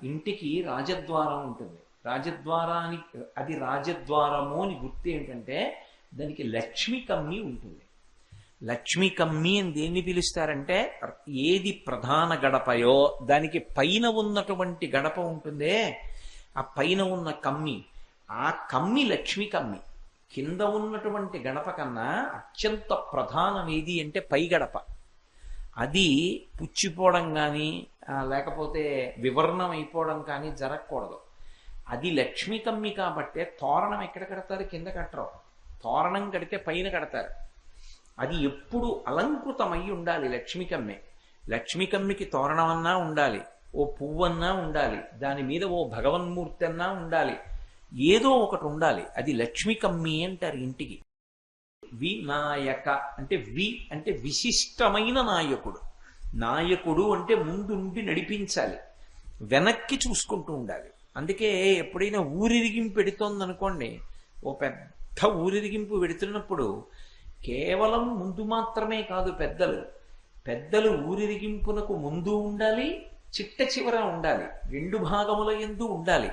ఇంటికి రాజద్వారం ఉంటుంది. రాజద్వారానికి అది రాజద్వారము అని గుర్తు ఏంటంటే దానికి లక్ష్మి కమ్మి ఉంటుంది. లక్ష్మి కమ్మి అని దేన్ని పిలుస్తారంటే ఏది ప్రధాన గడపయో దానికి పైన ఉన్నటువంటి గడప ఉంటుందే, ఆ పైన ఉన్న కమ్మి, ఆ కమ్మి లక్ష్మి కమ్మి. కింద ఉన్నటువంటి గడప కన్నా అత్యంత ప్రధానం ఏది అంటే పై గడప. అది పుచ్చిపోవడం కానీ లేకపోతే వివర్ణం అయిపోవడం కానీ జరగకూడదు. అది లక్ష్మీ కమ్మి కాబట్టే తోరణం ఎక్కడ కడతారు? కింద కట్టరు. తోరణం కడితే పైన కడతారు. అది ఎప్పుడు అలంకృతమై ఉండాలి. లక్ష్మీ కమ్మె, లక్ష్మీ కమ్మికి తోరణం అన్నా ఉండాలి, ఓ పువ్వన్నా ఉండాలి, దాని మీద ఓ భగవన్మూర్తి అన్నా ఉండాలి, ఏదో ఒకటి ఉండాలి. అది లక్ష్మీ కమ్మి అంటారు ఇంటికి. వినాయక అంటే అంటే విశిష్టమైన నాయకుడు. నాయకుడు అంటే ముందుండి నడిపించాలి, వెనక్కి చూసుకుంటూ ఉండాలి. అందుకే ఎప్పుడైనా ఊరిరిగింపు పెడుతోందనుకోండి, ఓ పెద్ద ఊరిరిగింపు పెడుతున్నప్పుడు కేవలం ముందు మాత్రమే కాదు, పెద్దలు ఊరిరిగింపునకు ముందు ఉండాలి, చిట్ట చివర ఉండాలి, రెండు భాగముల యందు ఉండాలి.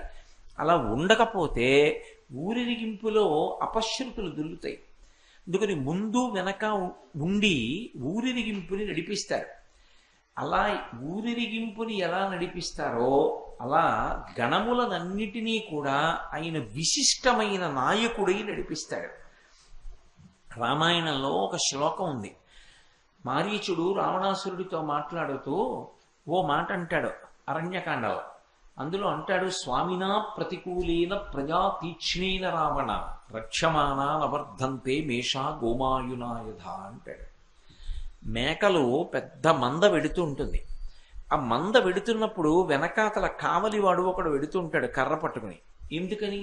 అలా ఉండకపోతే ఊరిరిగింపులో అపశృతులు దుల్లుతాయి. అందుకని ముందు వెనక ఉండి ఊరిరిగింపుని నడిపిస్తారు. అలా ఊరిరిగింపుని ఎలా నడిపిస్తారో అలా గణములనన్నిటినీ కూడా ఆయన విశిష్టమైన నాయకుడై నడిపిస్తాడు. రామాయణంలో ఒక శ్లోకం ఉంది. మారీచుడు రావణాసురుడితో మాట్లాడుతూ ఓ మాట అంటాడు అరణ్యకాండలో. అందులో అంటాడు, స్వామినా ప్రతికూలేన ప్రజా తీక్ష్ణేన రావణ రక్షమానా నవర్ధంతే మేషా గోమాయునాయధ అంటాడు. మేకలు పెద్ద మంద వెడుతూ ఉంటుంది. ఆ మంద వెడుతున్నప్పుడు వెనకాతల కావలివాడు ఒకడు వెడుతూ ఉంటాడు కర్ర పట్టుకుని. ఎందుకని?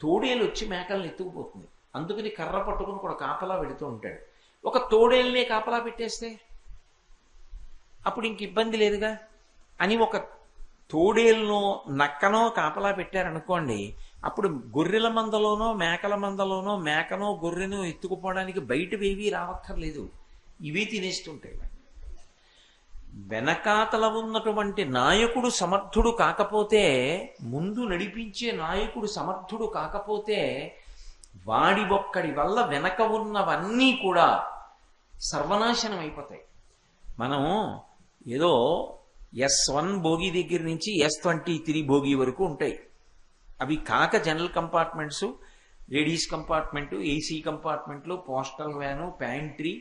తోడేలు వచ్చి మేకలను ఎత్తుకుపోతుంది. అందుకని కర్ర పట్టుకుని కూడా కాపలా వెడుతూ ఉంటాడు. ఒక తోడేల్నే కాపలా పెట్టేస్తే అప్పుడు ఇంక ఇబ్బంది లేదుగా అని ఒక తోడేలునో నక్కనో కాపలా పెట్టారనుకోండి, అప్పుడు గొర్రెల మందలోనో మేకల మందలోనో మేకనో గొర్రెనో ఎత్తుకుపోవడానికి బయటవేవీ రావక్కర్లేదు, ఇవే తినేస్తుంటాయి. వెనకాతల ఉన్నటువంటి నాయకుడు సమర్థుడు కాకపోతే, ముందు నడిపించే నాయకుడు సమర్థుడు కాకపోతే వాడి ఒక్కడి వల్ల వెనక ఉన్నవన్నీ కూడా సర్వనాశనం అయిపోతాయి. మనం ఏదో S1 భోగి దగ్గర నుంచి S23 భోగి వరకు ఉంటాయి. అవి కాక general compartments, ladies compartment, AC కంపార్ట్మెంట్లు, పోస్టల్ వ్యాను, ప్యాంట్రీ,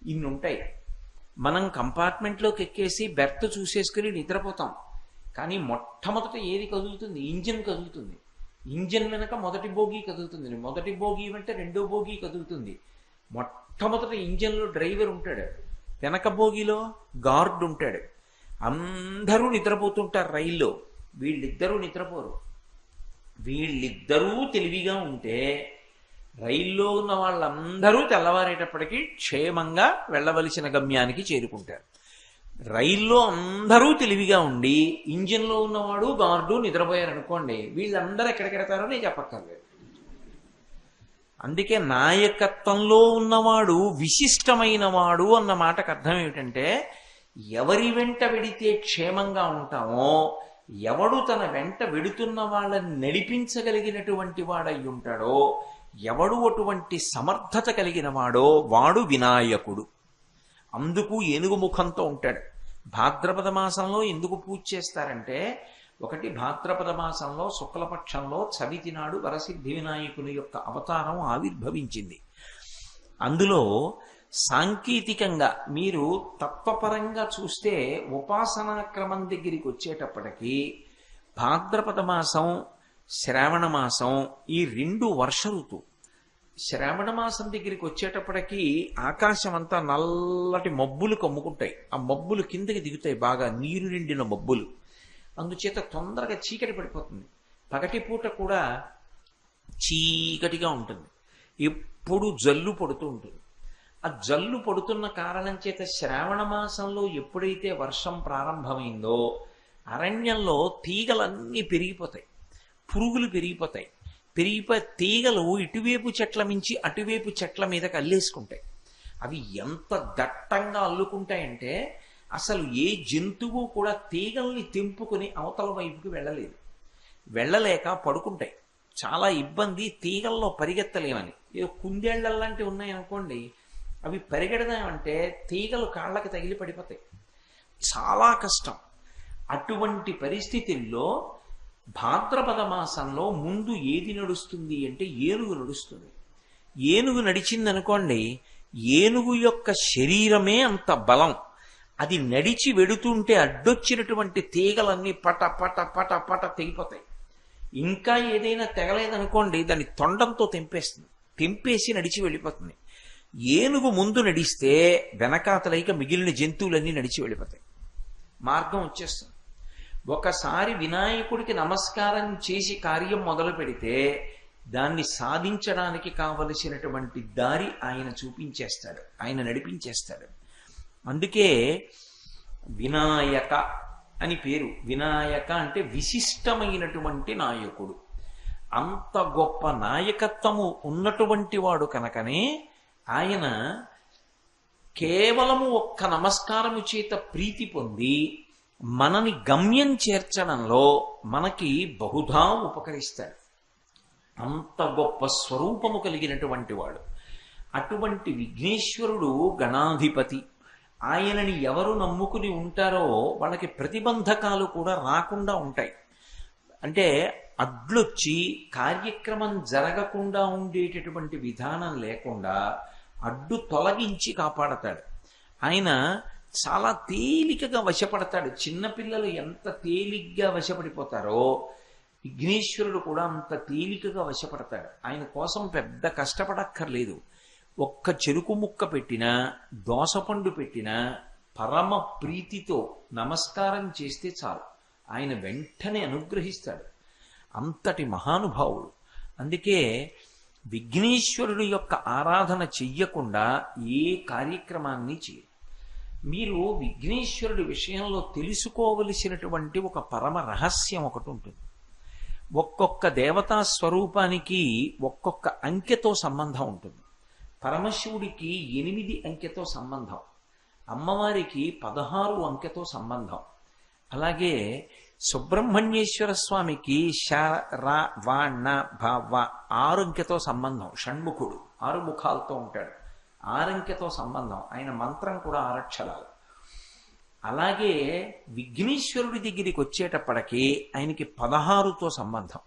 ఇన్ని ఉంటాయి. మనం కంపార్ట్మెంట్లోకి ఎక్కేసి బెర్త్ చూసేసుకుని నిద్రపోతాం. కానీ మొట్టమొదట ఏది కదులుతుంది? ఇంజిన్ కదులుతుంది. ఇంజిన్ వెనక మొదటి భోగి కదులుతుంది. మొదటి భోగి వెంట రెండో భోగి కదులుతుంది. మొట్టమొదట ఇంజిన్లో డ్రైవర్ ఉంటాడు, వెనక భోగిలో గార్డ్ ఉంటాడు. అందరూ నిద్రపోతుంటారు రైల్లో, వీళ్ళిద్దరూ నిద్రపోరు. వీళ్ళిద్దరూ తెలివిగా ఉంటే రైల్లో ఉన్న వాళ్ళందరూ తెల్లవారేటప్పటికీ క్షేమంగా వెళ్ళవలసిన గమ్యానికి చేరుకుంటారు. రైల్లో అందరూ తెలివిగా ఉండి ఇంజిన్లో ఉన్నవాడు గార్డు నిద్రపోయారనుకోండి, వీళ్ళందరూ ఎక్కడికెడతారో నేను చెప్పక్కర్లేదు. అందుకే నాయకత్వంలో ఉన్నవాడు విశిష్టమైన వాడు అన్న మాటకు అర్థం ఏమిటంటే, ఎవరి వెంట వెడితే క్షేమంగా ఉంటామో, ఎవడు తన వెంట వెడుతున్న వాళ్ళని నడిపించగలిగినటువంటి వాడై ఉంటాడో, ఎవడు అటువంటి సమర్థత కలిగిన వాడో వాడు వినాయకుడు. అందుకు ఏనుగు ముఖంతో ఉంటాడు. భాద్రపద మాసంలో ఎందుకు పూజ చేస్తారంటే, ఒకటి భాద్రపద మాసంలో శుక్లపక్షంలో చవితి నాడు వరసిద్ధి వినాయకుని యొక్క అవతారం ఆవిర్భవించింది. అందులో సాంకేతికంగా మీరు తత్వపరంగా చూస్తే ఉపాసనా క్రమం దగ్గరికి వచ్చేటప్పటికీ భాద్రపద మాసం, శ్రావణ మాసం, ఈ రెండు వర్ష ఋతువు. శ్రావణ మాసం దగ్గరికి వచ్చేటప్పటికీ ఆకాశం అంతా నల్లటి మబ్బులు కమ్ముకుంటాయి. ఆ మబ్బులు కిందకి దిగుతాయి, బాగా నీరు నిండిన మబ్బులు. అందుచేత తొందరగా చీకటి పడిపోతుంది. పగటిపూట కూడా చీకటిగా ఉంటుంది, ఎప్పుడు జల్లు పడుతూ ఉంటుంది. ఆ జల్లు పడుతున్న కారణం చేత శ్రావణ మాసంలో ఎప్పుడైతే వర్షం ప్రారంభమైందో అరణ్యంలో తీగలన్నీ పెరిగిపోతాయి, పురుగులు పెరిగిపోతాయి. తీగలు ఇటువైపు చెట్ల మించి అటువైపు చెట్ల మీదకి అల్లేసుకుంటాయి. అవి ఎంత దట్టంగా అల్లుకుంటాయంటే అసలు ఏ జంతువు కూడా తీగల్ని తెంపుకుని అవతల వైపుకి వెళ్ళలేదు. వెళ్ళలేక పడుకుంటాయి. చాలా ఇబ్బంది, తీగల్లో పరిగెత్తలేమని. ఏదో కుందేళ్లలాంటివి ఉన్నాయనుకోండి, అవి పరిగెడదామంటే తీగలు కాళ్ళకి తగిలి పడిపోతాయి. చాలా కష్టం. అటువంటి పరిస్థితుల్లో భాద్రపద మాసంలో ముందు ఏది నడుస్తుంది అంటే ఏనుగు నడుస్తుంది. ఏనుగు నడిచిందనుకోండి, ఏనుగు యొక్క శరీరమే అంత బలం. అది నడిచి వెడుతుంటే అడ్డొచ్చినటువంటి తీగలన్నీ పట పట పట పట తెగిపోతాయి. ఇంకా ఏదైనా తెగలేదనుకోండి, దాన్ని తొండంతో తెంపేసి నడిచి వెళ్ళిపోతుంది. ఏనుగు ముందు నడిస్తే వెనకాతలైక మిగిలిన జంతువులన్నీ నడిచి వెళ్ళిపోతాయి, మార్గం వచ్చేస్తుంది. ఒకసారి వినాయకుడికి నమస్కారం చేసి కార్యం మొదలు పెడితే దాన్ని సాధించడానికి కావలసినటువంటి దారి ఆయన చూపించేస్తాడు, ఆయన నడిపించేస్తాడు. అందుకే వినాయక అని పేరు. వినాయక అంటే విశిష్టమైనటువంటి నాయకుడు. అంత గొప్ప నాయకత్వము ఉన్నటువంటి వాడు కనుకనే ఆయన కేవలము ఒక్క నమస్కారము చేత ప్రీతి పొంది మనని గమ్యం చేర్చడంలో మనకి బహుధా ఉపకరిస్తాడు. అంత గొప్ప స్వరూపము కలిగినటువంటి వాడు. అటువంటి విఘ్నేశ్వరుడు గణాధిపతి. ఆయనని ఎవరు నమ్ముకుని ఉంటారో వాళ్ళకి ప్రతిబంధకాలు కూడా రాకుండా ఉంటాయి. అంటే అడ్లొచ్చి కార్యక్రమం జరగకుండా ఉండేటటువంటి విధానం లేకుండా అడ్డు తొలగించి కాపాడతాడు. ఆయన చాలా తేలికగా వశపడతాడు. చిన్నపిల్లలు ఎంత తేలిగ్గా వశపడిపోతారో విఘ్నేశ్వరుడు కూడా అంత తేలికగా వశపడతాడు. ఆయన కోసం పెద్ద కష్టపడక్కర్లేదు. ఒక్క చెరుకు ముక్క పెట్టినా, దోసపండు పెట్టినా పరమ ప్రీతితో నమస్కారం చేస్తే చాలు, ఆయన వెంటనే అనుగ్రహిస్తాడు. అంతటి మహానుభావుడు. అందుకే విఘ్నేశ్వరుడు యొక్క ఆరాధన చెయ్యకుండా ఏ కార్యక్రమాన్ని చేయరు. మీరు విఘ్నేశ్వరుడి విషయంలో తెలుసుకోవలసినటువంటి ఒక పరమ రహస్యం ఒకటి ఉంటుంది. ఒక్కొక్క దేవతా స్వరూపానికి ఒక్కొక్క అంకెతో సంబంధం ఉంటుంది. పరమశివుడికి 8 అంకెతో సంబంధం, అమ్మవారికి 16 అంకెతో సంబంధం. అలాగే సుబ్రహ్మణ్యేశ్వర స్వామికి ష ర వ ణ భ వ 6 అంకెతో సంబంధం. షణ్ముఖుడు 6 ముఖాలతో ఉంటాడు, 6 అంకెతో సంబంధం. ఆయన మంత్రం కూడా 6 అక్షరాలు. అలాగే విఘ్నేశ్వరుడి దగ్గరికి వచ్చేటప్పటికి ఆయనకి 16తో సంబంధం.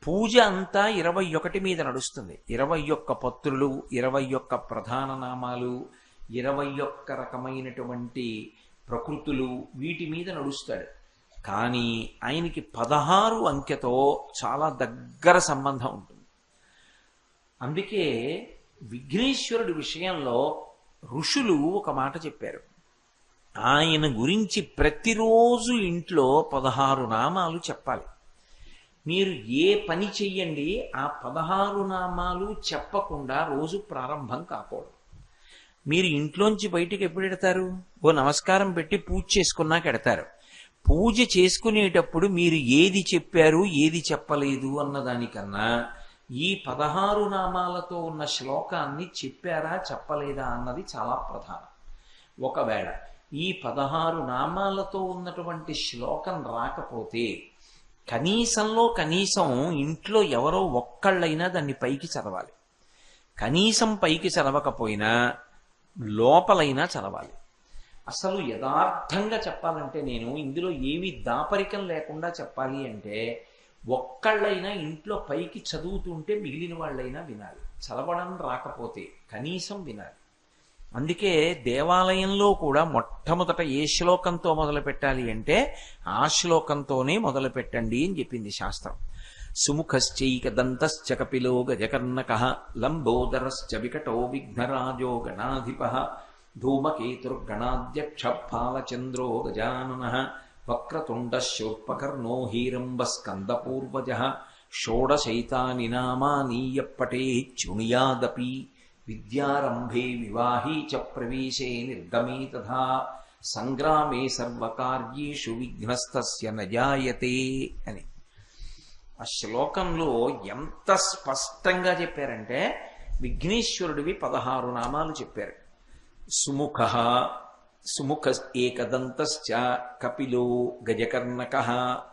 పూజ అంతా 21 మీద నడుస్తుంది. 21 పత్రులు, 21 ప్రధాన నామాలు, 21 రకమైనటువంటి ప్రకృతులు, వీటి మీద నడుస్తాడు. కానీ ఆయనకి 16 అంకెతో చాలా దగ్గర సంబంధం ఉంటుంది. అందుకే విఘ్నేశ్వరుడి విషయంలో ఋషులు ఒక మాట చెప్పారు. ఆయన గురించి ప్రతిరోజు ఇంట్లో 16 నామాలు చెప్పాలి. మీరు ఏ పని చెయ్యండి, ఆ 16 నామాలు చెప్పకుండా రోజు ప్రారంభం కాకూడదు. మీరు ఇంట్లోంచి బయటికి ఎప్పుడు ఎడతారు? ఓ నమస్కారం పెట్టి పూజ చేసుకున్నాక ఎడతారు. పూజ చేసుకునేటప్పుడు మీరు ఏది చెప్పారు, ఏది చెప్పలేదు అన్నదానికన్నా ఈ 16 నామాలతో ఉన్న శ్లోకాన్ని చెప్పారా చెప్పలేదా అన్నది చాలా ప్రధానం. ఒకవేళ ఈ 16 నామాలతో ఉన్నటువంటి శ్లోకం రాకపోతే కనీసంలో కనీసం ఇంట్లో ఎవరో ఒక్కళ్ళైనా దాన్ని పైకి చదవాలి. కనీసం పైకి చదవకపోయినా లోపలైనా చదవాలి. అసలు యథార్థంగా చెప్పాలంటే నేను ఇందులో ఏమీ దాపరికం లేకుండా చెప్పాలి అంటే ఒక్కళ్ళైనా ఇంట్లో పైకి చదువుతుంటే మిగిలిన వాళ్ళైనా వినాలి. చదవడం రాకపోతే కనీసం వినాలి. అందుకే దేవాలయంలో కూడా మొట్టమొదట ఏ శ్లోకంతో మొదలు పెట్టాలి అంటే ఆ శ్లోకంతోనే మొదలు పెట్టండి అని చెప్పింది శాస్త్రం. సుముఖశ్చైక దంతశ్చ కపిలో గజకర్ణకః లంబోదరశ్చ వికటో విఘ్నరాజో గణాధిపః ధూమకేతుర్గణాధ్యక్ష ఫాలచంద్రో గజాననః వక్రతుండః శూర్పకర్ణో హీరంబస్కందపూర్వజః షోడశైతాని నామాని యప్పఠేత్ శృణుయాదపి విద్యారంభే వివాహీ చ ప్రవేశే నిర్గమే తథా సంగ్రామే సర్వకార్యేషు విఘ్నస్తస్య న జాయతే అని. ఆ శ్లోకంలో ఎంత స్పష్టంగా చెప్పారంటే విఘ్నేశ్వరుడివి 16 నామాలు చెప్పారు. సుముఖ సుముఖ ఏకదంతశ్చ కపిలో గజకర్ణకః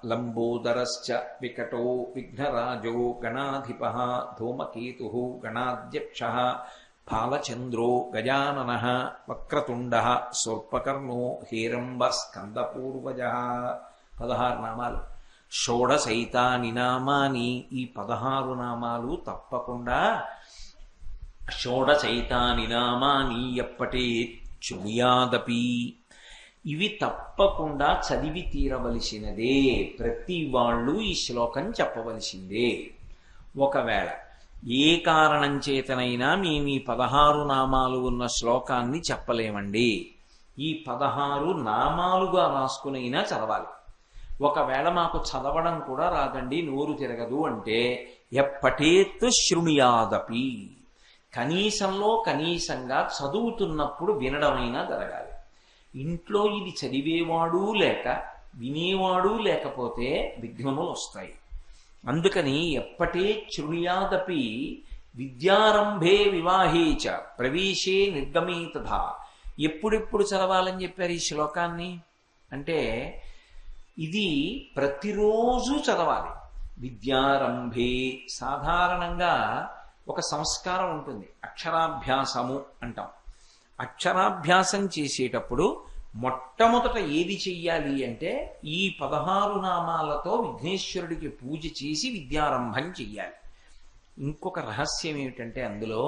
లంబోదరశ్చ వికటో విఘ్నరాజో గణాధిపః ధూమకేతుః గణాధ్యక్షః ఫాలచంద్రో గజాననః వక్రతుండః శూర్పకర్ణో హేరంబ స్కందపూర్వజః. 16 నామాలు. షోడశైతాని నామాని, ఈ 16 నామాలు తప్పకుండా షోడశైతాని నామాని ఎప్పటి చునియాదపి, ఇవి తప్పకుండా చదివి తీరవలసినదే. ప్రతి వాళ్ళు ఈ శ్లోకం చెప్పవలసిందే. ఒకవేళ ఏ కారణం చేతనైనా మేము ఈ 16 నామాలు ఉన్న శ్లోకాన్ని చెప్పలేమండి, ఈ 16 నామాలుగా రాసుకునైనా చదవాలి. ఒకవేళ మాకు చదవడం కూడా రాదండి, నోరు తిరగదు అంటే ఎప్పటేత్ శృణుయాదపి, కనీసంలో కనీసంగా చదువుతున్నప్పుడు వినడమైనా జరగాలి. ఇంట్లో ఇది చదివేవాడు లేక వినేవాడు లేకపోతే విఘ్నములు వస్తాయి. అందుకని ఎప్పటే శృణుయాదపి విద్యారంభే వివాహే చ ప్రవేశే నిర్గమే తథా. ఎప్పుడెప్పుడు చదవాలని చెప్పారు ఈ శ్లోకాన్ని అంటే, ఇది ప్రతిరోజు చదవాలి. విద్యారంభే సాధారణంగా ఒక సంస్కారం ఉంటుంది, అక్షరాభ్యాసము అంటాం. అక్షరాభ్యాసం చేసేటప్పుడు మొట్టమొదట ఏది చెయ్యాలి అంటే ఈ 16 నామాలతో విఘ్నేశ్వరుడికి పూజ చేసి విద్యారంభం చెయ్యాలి. ఇంకొక రహస్యం ఏమిటంటే, అందులో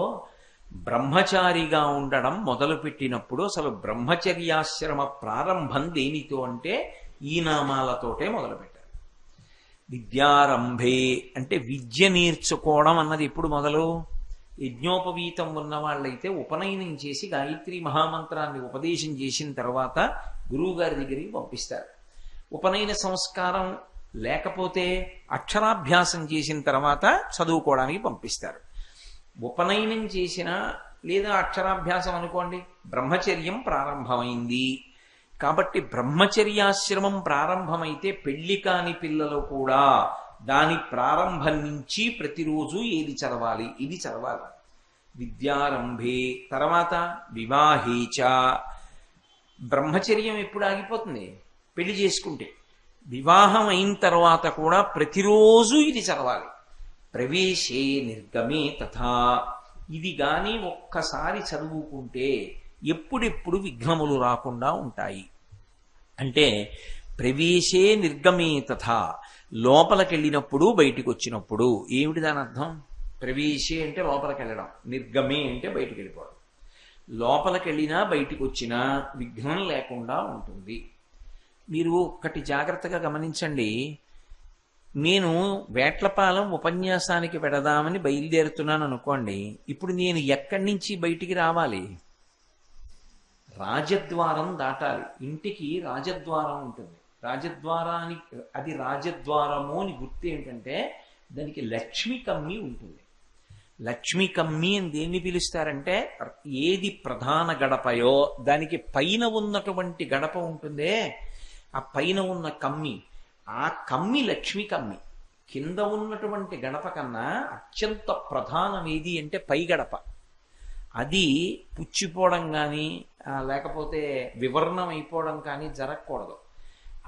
బ్రహ్మచారిగా ఉండడం మొదలుపెట్టినప్పుడు అసలు బ్రహ్మచర్యాశ్రమ ప్రారంభం దేనితో అంటే ఈ నామాలతోటే మొదలుపెట్టారు. విద్యారంభే అంటే విద్య నేర్చుకోవడం అన్నది ఎప్పుడు మొదలు? యజ్ఞోపవీతం ఉన్న వాళ్ళైతే ఉపనయనం చేసి గాయత్రి మహామంత్రాన్ని ఉపదేశం చేసిన తర్వాత గురువుగారి దగ్గరికి పంపిస్తారు. ఉపనయన సంస్కారం లేకపోతే అక్షరాభ్యాసం చేసిన తర్వాత చదువుకోవడానికి పంపిస్తారు. ఉపనయనం చేసిన లేదా అక్షరాభ్యాసం అనుకోండి, బ్రహ్మచర్యం ప్రారంభమైంది కాబట్టి బ్రహ్మచర్యాశ్రమం ప్రారంభమైతే పెళ్లి కాని పిల్లలు కూడా దాని ప్రారంభం నుంచి ప్రతిరోజు ఏది చదవాలి? ఇది చదవాలి. విద్యారంభే, తర్వాత వివాహేచ. బ్రహ్మచర్యం ఎప్పుడు ఆగిపోతుంది? పెళ్లి చేసుకుంటే. వివాహం అయిన తర్వాత కూడా ప్రతిరోజు ఇది చదవాలి. ప్రవేశే నిర్గమే తథా. ఇది గాని ఒక్కసారి చదువుకుంటే ఎప్పుడెప్పుడు విఘ్నములు రాకుండా ఉంటాయి. అంటే ప్రవేశే నిర్గమే తథా, లోపలికెళ్ళినప్పుడు బయటికి వచ్చినప్పుడు. ఏమిటి దాని అర్థం? ప్రవేశే అంటే లోపలికి వెళ్ళడం, నిర్గమే అంటే బయటికి వెళ్ళిపోవడం. లోపలికెళ్ళినా బయటికి వచ్చినా విఘ్నం లేకుండా ఉంటుంది. మీరు ఒక్కటి జాగ్రత్తగా గమనించండి. నేను వేట్లపాలెం ఉపన్యాసానికి పెడదామని బయలుదేరుతున్నాను అనుకోండి, ఇప్పుడు నేను ఎక్కడి నుంచి బయటికి రావాలి? రాజద్వారం దాటాలి. ఇంటికి రాజద్వారం ఉంటుంది. రాజద్వారానికి, అది రాజద్వారము అని గుర్తు ఏంటంటే దానికి లక్ష్మి కమ్మి ఉంటుంది. లక్ష్మి కమ్మి అని దేన్ని పిలుస్తారంటే, ఏది ప్రధాన గడపయో దానికి పైన ఉన్నటువంటి గడప ఉంటుందే, ఆ పైన ఉన్న కమ్మి, ఆ కమ్మి లక్ష్మి కమ్మి. కింద ఉన్నటువంటి గడప కన్నా అత్యంత ప్రధానం ఏది అంటే పై గడప. అది పుచ్చిపోవడం కానీ లేకపోతే వివర్ణం అయిపోవడం కానీ జరగకూడదు.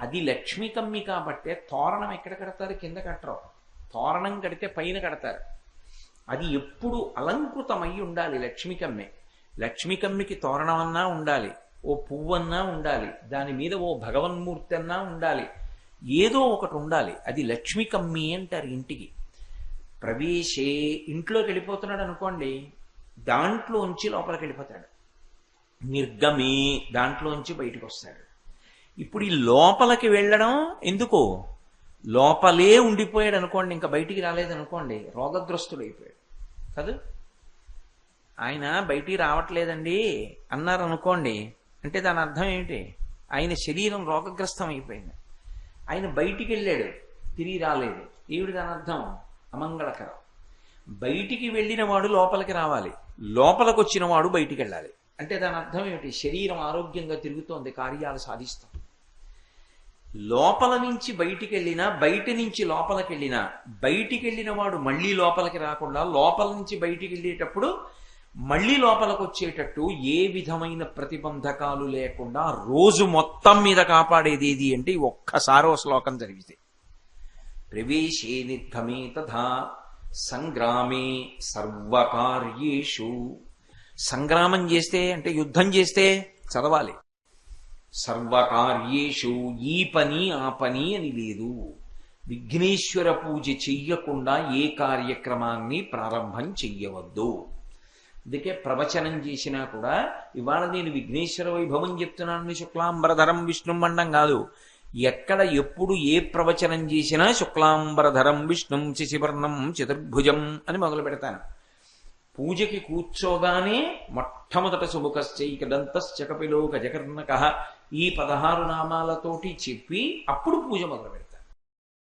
అది లక్ష్మి కమ్మి కాబట్టే తోరణం ఎక్కడ కడతారు? కింద కట్టరు. తోరణం కడితే పైన కడతారు. అది ఎప్పుడు అలంకృతమై ఉండాలి. లక్ష్మి కమ్మి, లక్ష్మి కమ్మికి తోరణం అన్నా ఉండాలి, ఓ పువ్వన్నా ఉండాలి, దాని మీద ఓ భగవన్మూర్తి అన్నా ఉండాలి, ఏదో ఒకటి ఉండాలి. అది లక్ష్మి కమ్మి అంటారు ఇంటికి. ప్రవేశే, ఇంట్లోకి వెళ్ళిపోతున్నాడు అనుకోండి, దాంట్లోంచి లోపలికి వెళ్ళిపోతాడు. నిర్గమే, దాంట్లోంచి బయటకు వస్తాడు. ఇప్పుడు ఈ లోపలికి వెళ్ళడం ఎందుకు? లోపలే ఉండిపోయాడు అనుకోండి, ఇంకా బయటికి రాలేదనుకోండి, రోగగ్రస్తుడు అయిపోయాడు కాదు. ఆయన బయటికి రావట్లేదండి అన్నారు అనుకోండి, అంటే దాని అర్థం ఏమిటి? ఆయన శరీరం రోగగ్రస్తం అయిపోయింది. ఆయన బయటికి వెళ్ళాడు, తిరిగి రాలేదు, ఏమిటి దాని అర్థం? అమంగళకరం. బయటికి వెళ్ళిన వాడు లోపలికి రావాలి, లోపలికి వచ్చిన వాడు బయటికి వెళ్ళాలి. అంటే దాని అర్థం ఏమిటి? శరీరం ఆరోగ్యంగా తిరుగుతోంది, కార్యాలు సాధిస్తాం. లోపల నుంచి బయటికి వెళ్ళినా, బయట నుంచి లోపలికి వెళ్ళినా, బయటికి వెళ్ళిన వాడు మళ్ళీ లోపలికి రాకుండా లోపల నుంచి బయటికి వెళ్ళేటప్పుడు మళ్ళీ లోపలికి వచ్చేటట్టు ఏ విధమైన ప్రతిబంధకాలు లేకుండా రోజు మొత్తం మీద కాపాడేది ఏది అంటే ఒక్కసారో శ్లోకం జరిగితే ప్రవేశే నిర్గమే తథా సంగ్రామే సర్వకార్యేషు. సంగ్రామం చేస్తే అంటే యుద్ధం చేస్తే చదవాలి. సర్వకార్యేషు, ఈ పని ఆ పని అని లేదు. విఘ్నేశ్వర పూజ చెయ్యకుండా ఏ కార్యక్రమాన్ని ప్రారంభం చెయ్యవద్దు. అందుకే ప్రవచనం చేసినా కూడా ఇవాళ నేను విఘ్నేశ్వర వైభవం చెప్తున్నాను శుక్లాంబరధరం విష్ణుం మండం కాదు. ఎక్కడ ఎప్పుడు ఏ ప్రవచనం చేసినా శుక్లాంబరధరం విష్ణుం శశివర్ణం చతుర్భుజం అని మొదలు పెడతాను. పూజకి కూర్చోగానే మొట్టమొదట సుముఖశ్చైకదంతశ్చ కపిలో గజకర్ణకః ఈ 16 నామాలతోటి చెప్పి అప్పుడు పూజ మొదలు పెడతాను.